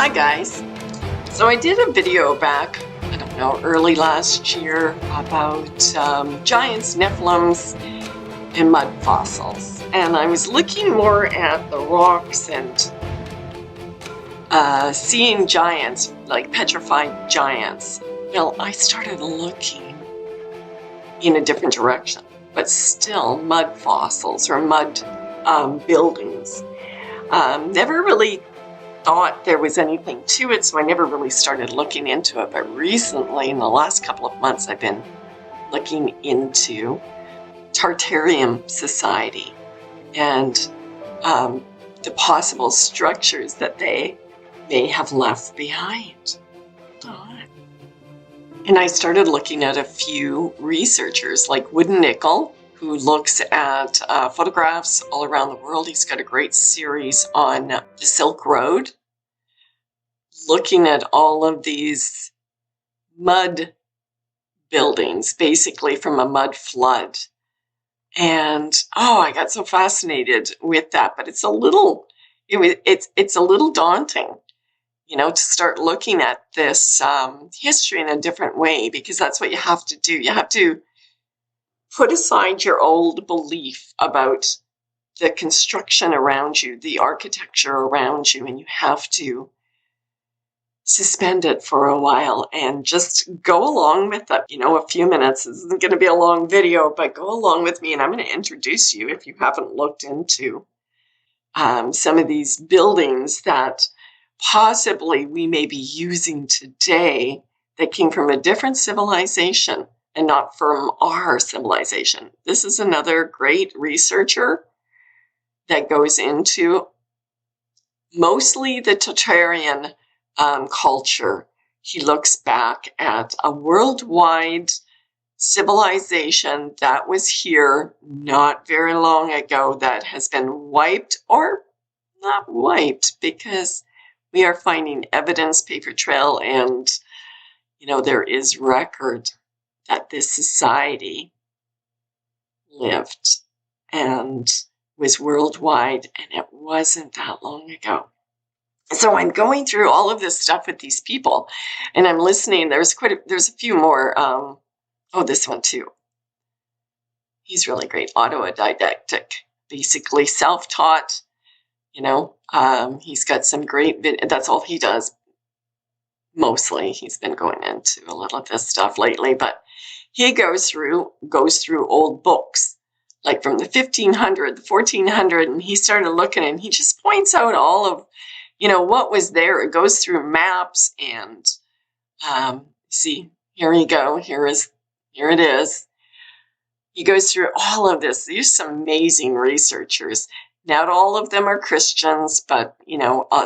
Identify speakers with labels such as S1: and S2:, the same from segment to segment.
S1: Hi guys. So I did a video back, I don't know, early last year about giants, nephilims, and mud fossils. And I was looking more at the rocks and seeing giants, like petrified giants. Well, I started looking in a different direction, but still mud fossils or mud buildings. Never really thought there was anything to it, so I never really started looking into it. But recently, in the last couple of months, I've been looking into Tatarian society and the possible structures that they may have left behind. And I started looking at a few researchers like Wood Nickel, who looks at photographs all around the world. He's got a great series on the Silk Road, looking at all of these mud buildings, basically from a mud flood. And I got so fascinated with that. But it's a little daunting, to start looking at this history in a different way, because that's what you have to do. You have to put aside your old belief about the construction around you, the architecture around you, and you have to suspend it for a while and just go along with it. A few minutes. This isn't going to be a long video, but go along with me, and I'm going to introduce you, if you haven't looked into some of these buildings that possibly we may be using today that came from a different civilization and not from our civilization. This is another great researcher that goes into mostly the Tatarian culture. He looks back at a worldwide civilization that was here not very long ago that has been wiped, or not wiped, because we are finding evidence, paper trail, and there is record that this society lived and was worldwide, and it wasn't that long ago. So I'm going through all of this stuff with these people, and I'm listening. There's a few more. This one too. He's really great. Autodidactic, basically self-taught. He's got some great. That's all he does. Mostly, he's been going into a little of this stuff lately, but he goes through old books, like from the 1500, the 1400, and he started looking, and he just points out all of, what was there. It goes through maps, and see, here you go. Here it is. He goes through all of this. These are some amazing researchers. Not all of them are Christians, but,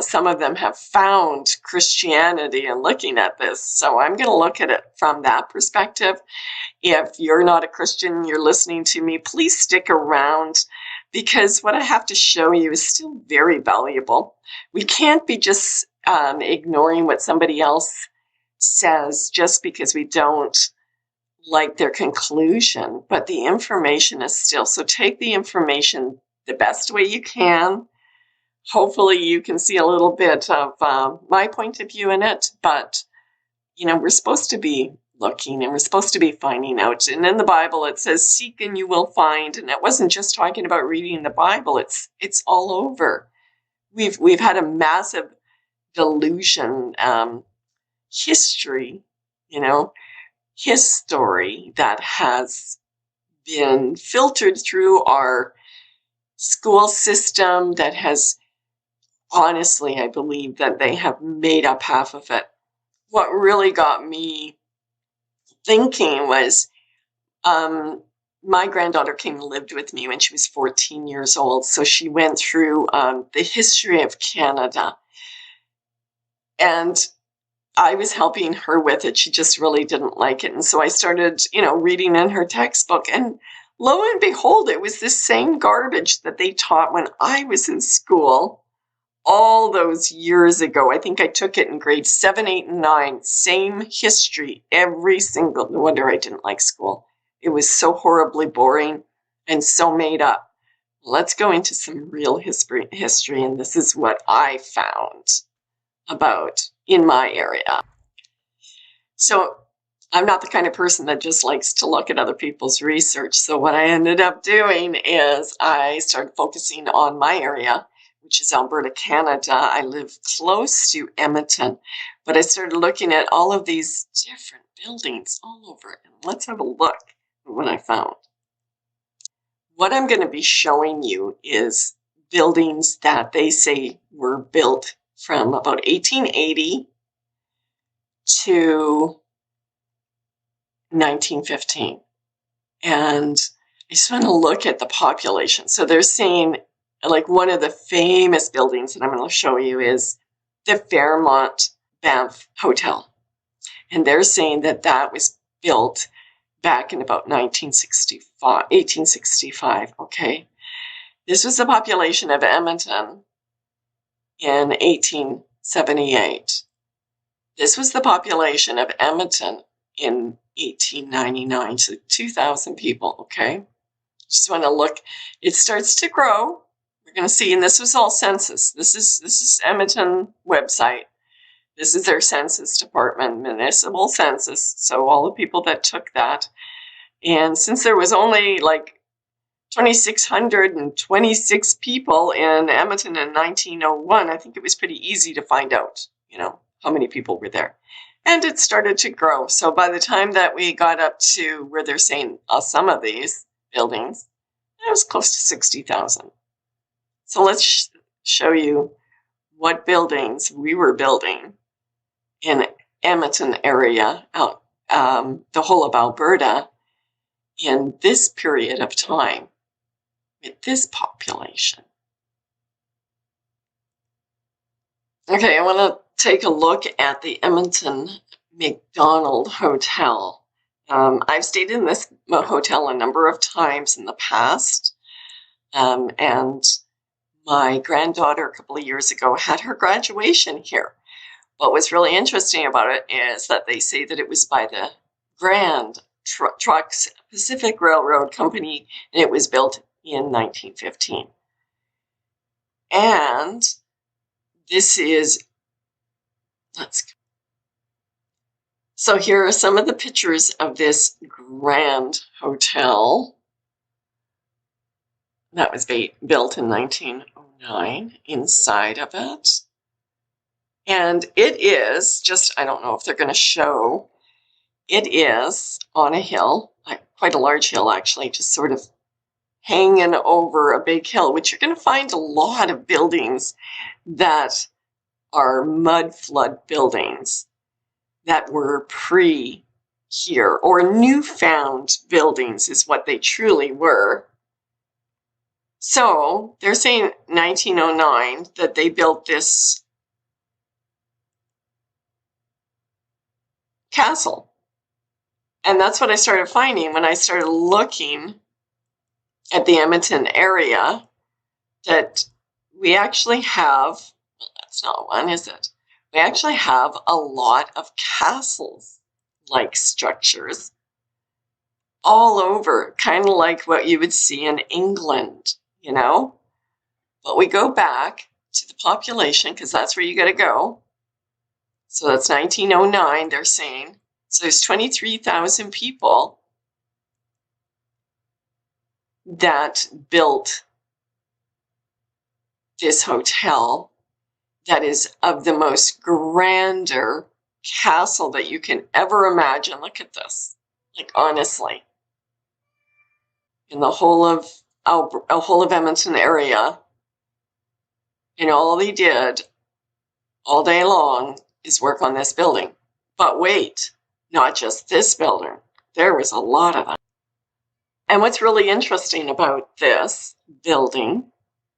S1: some of them have found Christianity in looking at this. So I'm going to look at it from that perspective. If you're not a Christian, you're listening to me, please stick around, because what I have to show you is still very valuable. We can't be just ignoring what somebody else says just because we don't like their conclusion, but the information is still. So take the information the best way you can. Hopefully you can see a little bit of my point of view in it, but we're supposed to be looking, and we're supposed to be finding out. And in the Bible it says, seek and you will find. And it wasn't just talking about reading the Bible. It's all over. We've had a massive delusion, history, his story that has been filtered through our school system, that has, honestly, I believe that they have made up half of it. What really got me thinking was my granddaughter came and lived with me when she was 14 years old. So she went through the history of Canada, and I was helping her with it. She just really didn't like it. And so I started, reading in her textbook, and lo and behold, it was the same garbage that they taught when I was in school all those years ago. I think I took it in grades 7, 8, and 9. Same history, every single. No wonder I didn't like school. It was so horribly boring and so made up. Let's go into some real history, and this is what I found. about in my area. So I'm not the kind of person that just likes to look at other people's research. So what I ended up doing is I started focusing on my area, which is Alberta, Canada. I live close to Edmonton, but I started looking at all of these different buildings all over. And let's have a look at what I found. What I'm going to be showing you is buildings that they say were built from about 1880 to 1915. And I just want to look at the population. So they're saying, like, one of the famous buildings that I'm going to show you is the Fairmont Banff Hotel. And they're saying that that was built back in about 1865, okay? This was the population of Edmonton in 1878. This was the population of Edmonton in 1899, so 2,000 people, okay? Just want to look. It starts to grow. We're going to see, and this was all census. This is Edmonton website. This is their census department, municipal census, so all the people that took that. And since there was only like 2,626 people in Edmonton in 1901, I think it was pretty easy to find out, you know, how many people were there. And it started to grow. So by the time that we got up to where they're saying some of these buildings, it was close to 60,000. So let's show you what buildings we were building in Edmonton area, out the whole of Alberta, in this period of time with this population. Okay, I want to take a look at the Edmonton Macdonald Hotel. I've stayed in this hotel a number of times in the past, and my granddaughter a couple of years ago had her graduation here. What was really interesting about it is that they say that it was by the Grand Trucks Pacific Railroad Company, and it was built in 1915. And this is, so here are some of the pictures of this grand hotel that was built in 1909, inside of it. And it is just, I don't know if they're going to show, it is on a hill, quite a large hill actually, just sort of hanging over a big hill, which you're going to find a lot of buildings that are mud flood buildings that were here, or newfound buildings is what they truly were. So they're saying 1909 that they built this castle. And that's what I started finding when I started looking at the Edmonton area, that we actually have, well, that's not one, is it? We actually have a lot of castles-like structures all over, kind of like what you would see in England, you know? But we go back to the population, because that's where you got to go. So that's 1909, they're saying. So there's 23,000 people that built this hotel that is of the most grander castle that you can ever imagine. Look at this, like, honestly. In the whole of Edmonton area, and all they did all day long is work on this building. But wait, not just this building. There was a lot of them. And what's really interesting about this building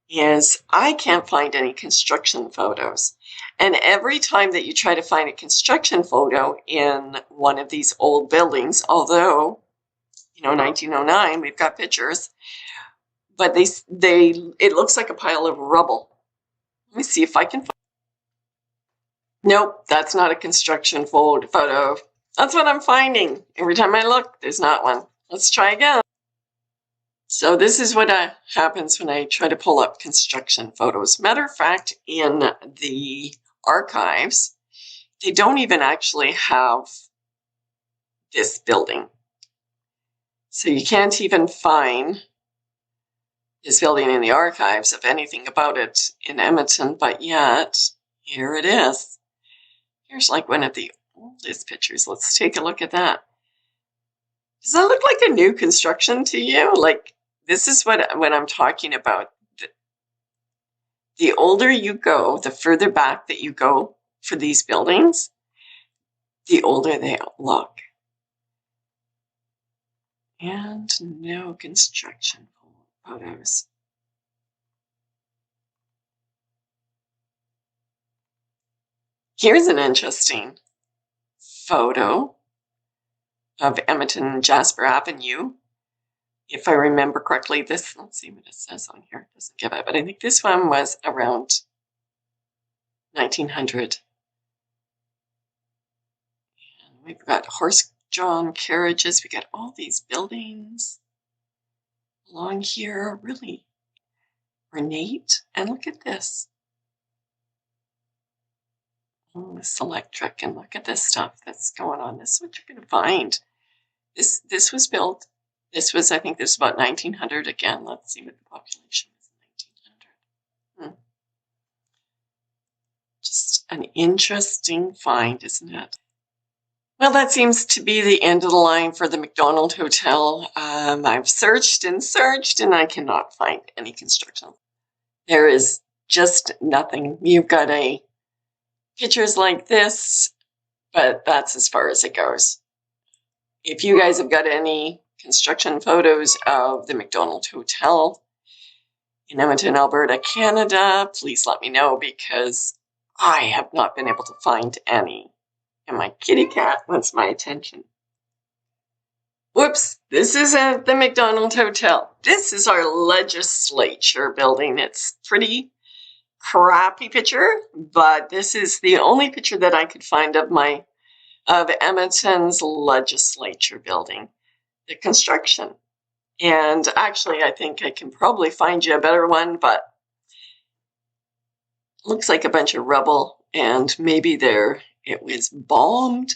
S1: is I can't find any construction photos. And every time that you try to find a construction photo in one of these old buildings, although, you know, 1909, we've got pictures, but it looks like a pile of rubble. Let me see if I can find. Nope, that's not a construction photo. That's what I'm finding. Every time I look, there's not one. Let's try again. So this is what happens when I try to pull up construction photos. Matter of fact, in the archives, they don't even actually have this building. So you can't even find this building in the archives of anything about it in Edmonton, but yet here it is. Here's like one of the oldest pictures. Let's take a look at that. Does that look like a new construction to you? Like, this is what I'm talking about. The older you go, the further back that you go for these buildings, the older they look. And no construction photos. Here's an interesting photo of Edmonton and Jasper Avenue. If I remember correctly, let's see what it says on here. It doesn't give it, but I think this one was around 1900. And we've got horse-drawn carriages. We got all these buildings along here, really ornate. And look at this. Oh, this electric, and look at this stuff that's going on. This is what you're going to find. This was built. This was, I think, this was about 1900 again. Let's see what the population was in 1900. Just an interesting find, isn't it? Well, that seems to be the end of the line for the Macdonald Hotel. I've searched and searched, and I cannot find any construction. There is just nothing. You've got pictures like this, but that's as far as it goes. If you guys have got any construction photos of the Macdonald Hotel in Edmonton, Alberta, Canada, please let me know, because I have not been able to find any. And my kitty cat wants my attention. Whoops, this isn't the Macdonald Hotel. This is our legislature building. It's pretty crappy picture, but this is the only picture that I could find of Edmonton's legislature building, the construction. And actually, I think I can probably find you a better one, but it looks like a bunch of rubble, and maybe it was bombed,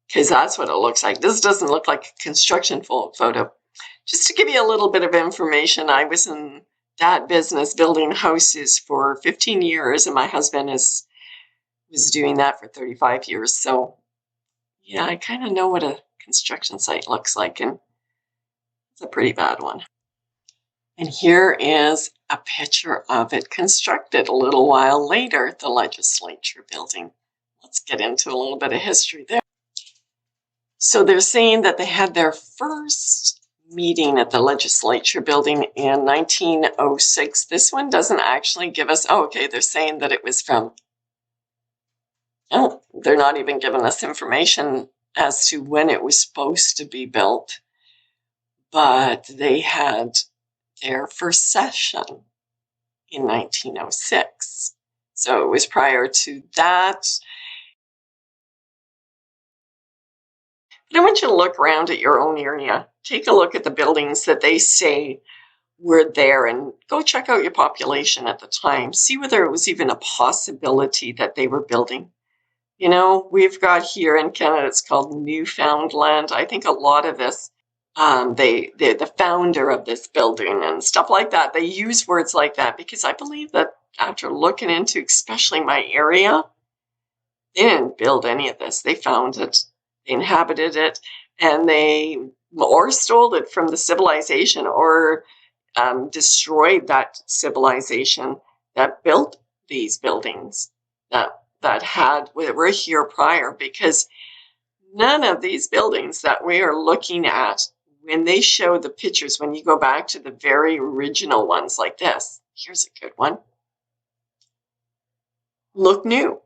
S1: because that's what it looks like. This doesn't look like a construction photo. Just to give you a little bit of information, I was in that business building houses for 15 years, and my husband was doing that for 35 years. So yeah, I kind of know what a construction site looks like, and it's a pretty bad one. And here is a picture of it constructed a little while later, the legislature building. Let's get into a little bit of history there. So they're saying that they had their first meeting at the legislature building in 1906. This one doesn't actually give us, oh, okay, they're saying that it was from, oh, they're not even giving us information as to when it was supposed to be built, but they had their first session in 1906. So it was prior to that. But I want you to look around at your own area. Take a look at the buildings that they say were there, and go check out your population at the time. See whether it was even a possibility that they were building. You know, we've got here in Canada, it's called Newfoundland. I think a lot of this, the founder of this building and stuff like that, they use words like that because I believe that after looking into especially my area, they didn't build any of this. They found it, they inhabited it, and they or stole it from the civilization, or destroyed that civilization that built these buildings that were here prior, because none of these buildings that we are looking at, when they show the pictures, when you go back to the very original ones like this, here's a good one, look new.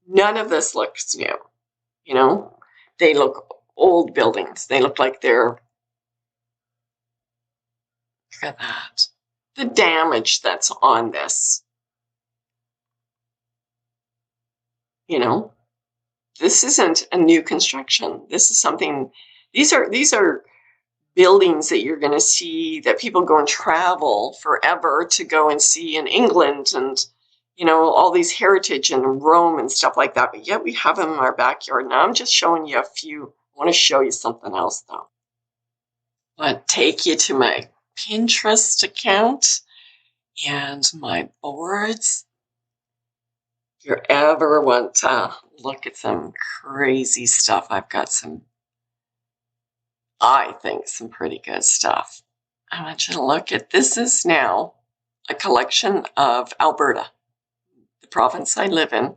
S1: None of this looks new. You know, they look old buildings. They look like they're, look at that. The damage that's on this. You know, this isn't a new construction. This is something, these are buildings that you're going to see, that people go and travel forever to go and see in England, and all these heritage in Rome and stuff like that, but yet we have them in our backyard. Now I'm just showing you a few. I want to show you something else though. I want to take you to my Pinterest account and my boards. If you ever want to look at some crazy stuff, I've got I think, some pretty good stuff. I want you to look at, this is now a collection of Alberta, the province I live in,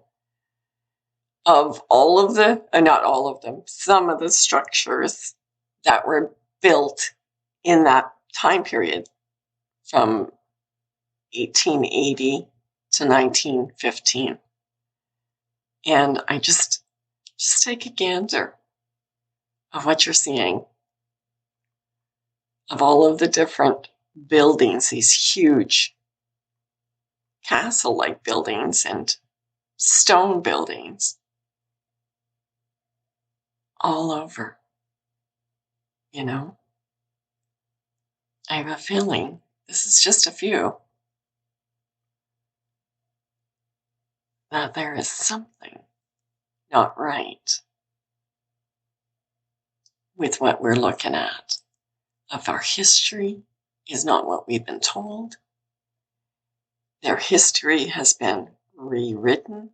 S1: of all of the, not all of them, some of the structures that were built in that time period from 1880 to 1915. And I just take a gander of what you're seeing, of all of the different buildings, these huge castle-like buildings and stone buildings all over. I have a feeling this is just a few, that there is something not right with what we're looking at. Of our history is not what we've been told. Their history has been rewritten.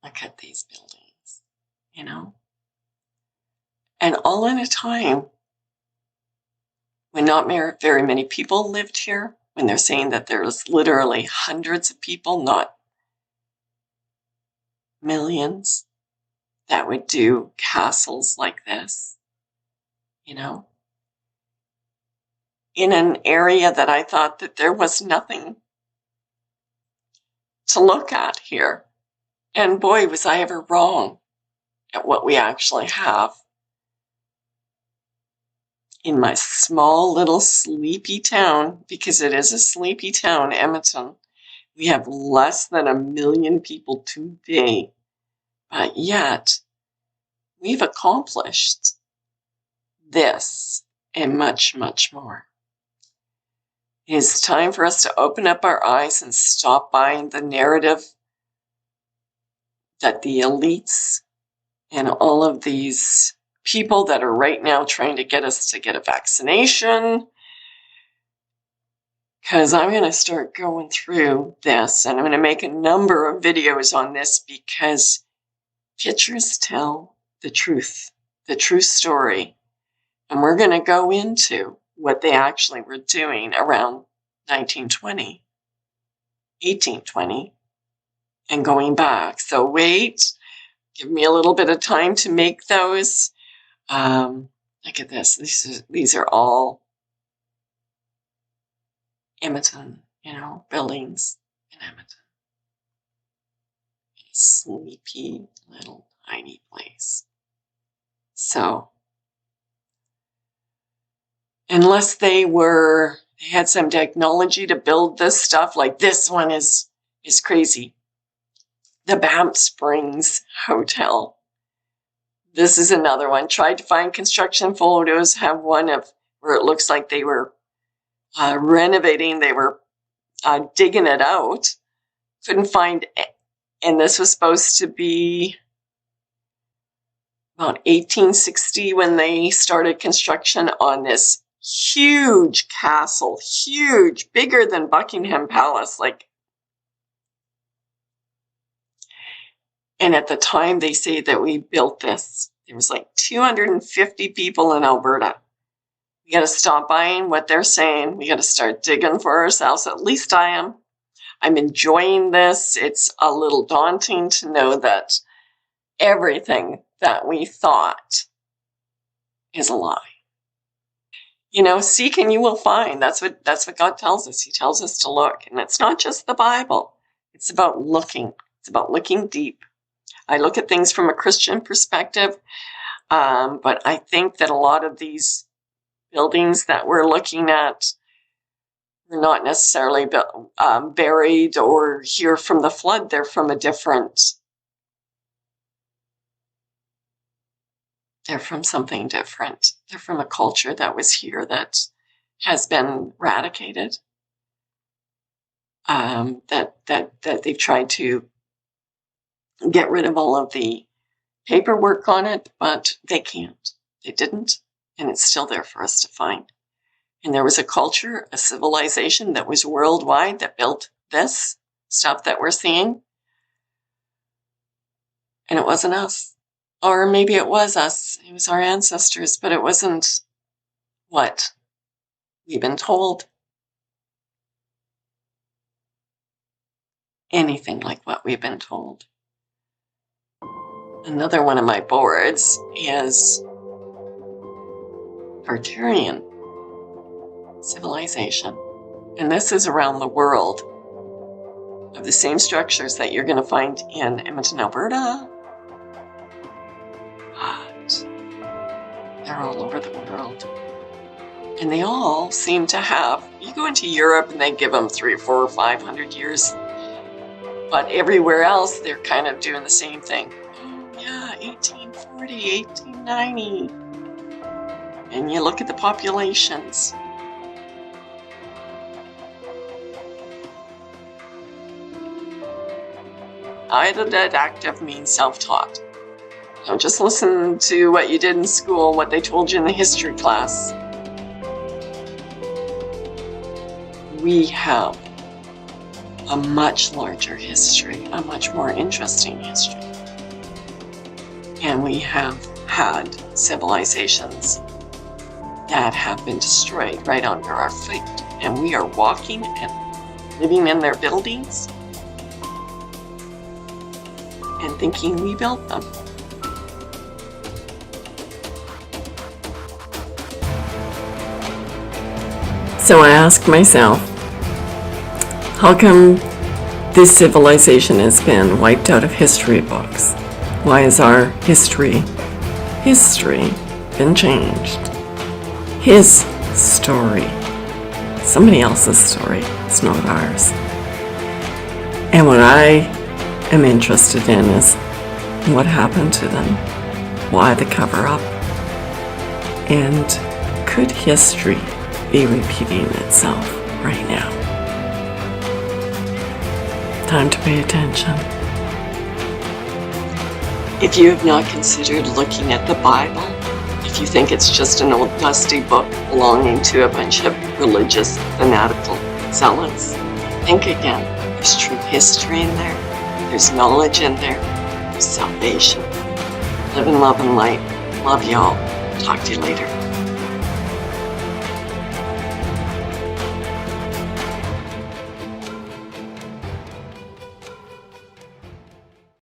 S1: Look at these buildings, And all in a time when not very many people lived here, when they're saying that there's literally hundreds of people, not millions, that would do castles like this, in an area that I thought that there was nothing to look at here. And boy, was I ever wrong at what we actually have. In my small little sleepy town, because it is a sleepy town, Edmonton, we have less than 1 million people today, but yet we've accomplished this and much, much more. It is time for us to open up our eyes and stop buying the narrative that the elites and all of these people that are right now trying to get us to get a vaccination, because I'm going to start going through this, and I'm going to make a number of videos on this, because pictures tell the truth story. And we're going to go into what they actually were doing around 1920, 1820, and going back. So wait, give me a little bit of time to make those. Look at this. These are all Edmonton, buildings in Edmonton. A sleepy little tiny place. So, unless they had some technology to build this stuff, like this one is crazy. The Banff Springs Hotel. This is another one. Tried to find construction photos, have one of where it looks like they were renovating, they were digging it out. Couldn't find it. And this was supposed to be about 1860 when they started construction on this huge castle, huge, bigger than Buckingham Palace, and at the time they say that we built this, there was 250 people in Alberta. We got to stop buying what they're saying. We got to start digging for ourselves. At least I am. I'm enjoying this. It's a little daunting to know that everything that we thought is a lie. Seek and you will find. That's what God tells us. He tells us to look. And it's not just the Bible. It's about looking. It's about looking deep. I look at things from a Christian perspective, but I think that a lot of these buildings that we're looking at were not necessarily buried or here from the flood. They're from they're from something different. They're from a culture that was here that has been eradicated. that they've tried to get rid of all of the paperwork on it, but they can't. They didn't, and it's still there for us to find. And there was a culture, a civilization that was worldwide that built this stuff that we're seeing. And it wasn't us. Or maybe it was us. It was our ancestors, but it wasn't what we've been told. Anything like what we've been told. Another one of my boards is Tatarian civilization. And this is around the world of the same structures that you're going to find in Edmonton, Alberta. But they're all over the world. And they all seem to have, you go into Europe and they give them 300 or 400 or 500 years. But everywhere else, they're kind of doing the same thing. Oh, yeah, 1840, 1890. And you look at the populations. Autodidactic means self-taught. Don't just listen to what you did in school, what they told you in the history class. We have a much larger history, a much more interesting history. And we have had civilizations that have been destroyed right under our feet. And we are walking and living in their buildings and thinking we built them. So I ask myself, how come this civilization has been wiped out of history books? Why has our history been changed? His story, somebody else's story, it's not ours. And what I am interested in is what happened to them, why the cover-up, and could history be repeating itself right now? Time to pay attention. If you have not considered looking at the Bible, if you think it's just an old dusty book belonging to a bunch of religious fanatical zealots, think again. There's true history in there. There's knowledge in there. There's salvation. Live in love and light. Love y'all. Talk to you later.